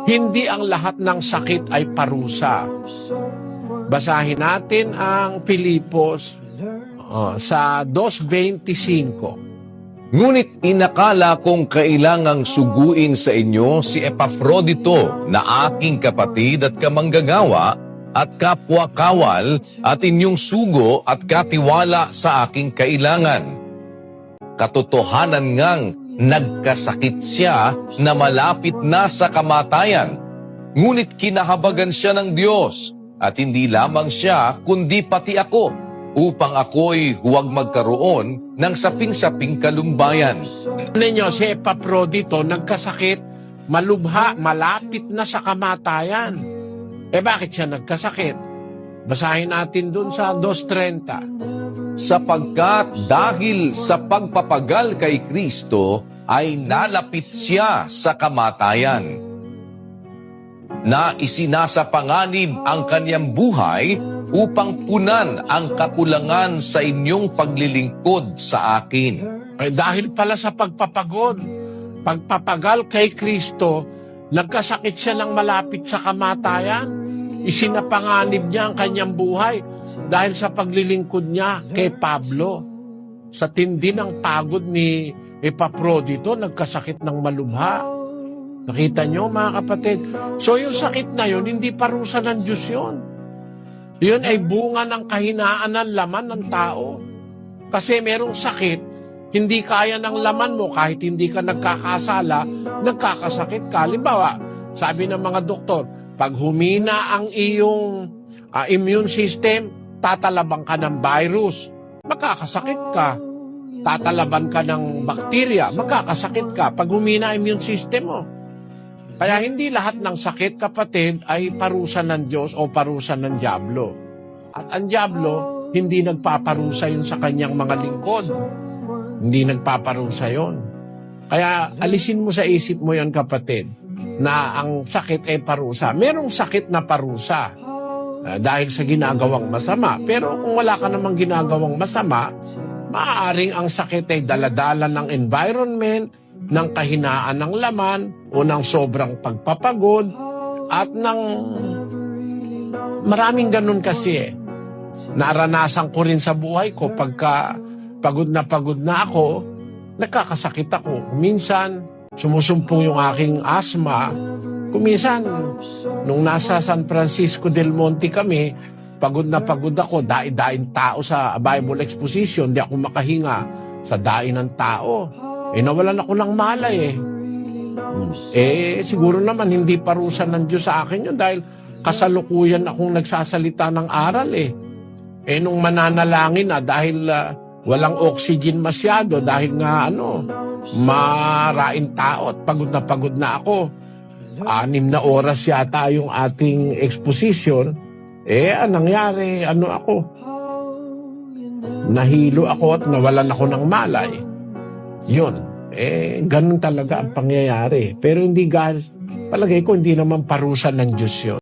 hindi ang lahat ng sakit ay parusa. Basahin natin ang Filipos sa 2:25. Ngunit inakala kong kailangang suguin sa inyo si Epafrodito na aking kapatid at kamanggagawa at kapwa-kawal at inyong sugo at katiwala sa aking kailangan. Katotohanan ngang nagkasakit siya na malapit na sa kamatayan, ngunit kinahabagan siya ng Diyos at hindi lamang siya kundi pati ako, upang ako'y huwag magkaroon ng saping-saping kalumbayan. Ninyo, si Epafrodito nagkasakit, malubha, malapit na sa kamatayan. Bakit siya nagkasakit? Basahin natin dun sa 2:30. Sapagkat dahil sa pagpapagal kay Kristo ay nalapit siya sa kamatayan, na isinasapanganib ang kanyang buhay upang punan ang kakulangan sa inyong paglilingkod sa akin. Dahil pala sa pagpapagal kay Kristo, nagkasakit siya ng malapit sa kamatayan. Isinapanganib niya ang kanyang buhay dahil sa paglilingkod niya kay Pablo. Sa tindi ng pagod ni Epafrodito, nagkasakit ng malubha. Nakita niyo, mga kapatid? So yung sakit na yun, hindi parusa ng Diyos yun. Yun ay bunga ng kahinaan ng laman ng tao. Kasi merong sakit, hindi kaya ng laman mo kahit hindi ka nagkakasala, nagkakasakit ka. Halimbawa, sabi ng mga doktor, pag humina ang iyong immune system, tatalaban ka ng virus, makakasakit ka. Tatalaban ka ng bakterya, makakasakit ka pag humina ang immune system mo. Kaya hindi lahat ng sakit, kapatid, ay parusa ng Diyos o parusa ng Diablo. At ang Diablo, hindi nagpaparusa yun sa kanyang mga lingkod. Hindi nagpaparusa yun. Kaya alisin mo sa isip mo yun, kapatid, na ang sakit ay parusa. Merong sakit na parusa dahil sa ginagawang masama. Pero kung wala ka namang ginagawang masama, maaaring ang sakit ay daladala ng environment, ng kahinaan ng laman, o ng sobrang pagpapagod, at ng maraming ganun kasi. Naranasan ko rin sa buhay ko, pagka pagod na ako, nagkakasakit ako. Minsan, sumusumpong yung aking asthma. Kuminsan, nung nasa San Francisco del Monte kami, pagod na ako, daing tao sa Bible Exposition, di ako makahinga sa daing ng tao. Nawalan ako ng malay siguro naman hindi parusa ng Diyos sa akin yun dahil kasalukuyan akong nagsasalita ng aral nung mananalangin na dahil walang oxygen masyado, dahil nga maraing tao at pagod na ako. 6 na oras yata yung ating exposition. Ang nangyari, nahilo ako at nawalan ako ng malay. Yun. Ganun talaga ang pangyayari. Pero hindi palagay ko, hindi naman parusa ng Diyos yun.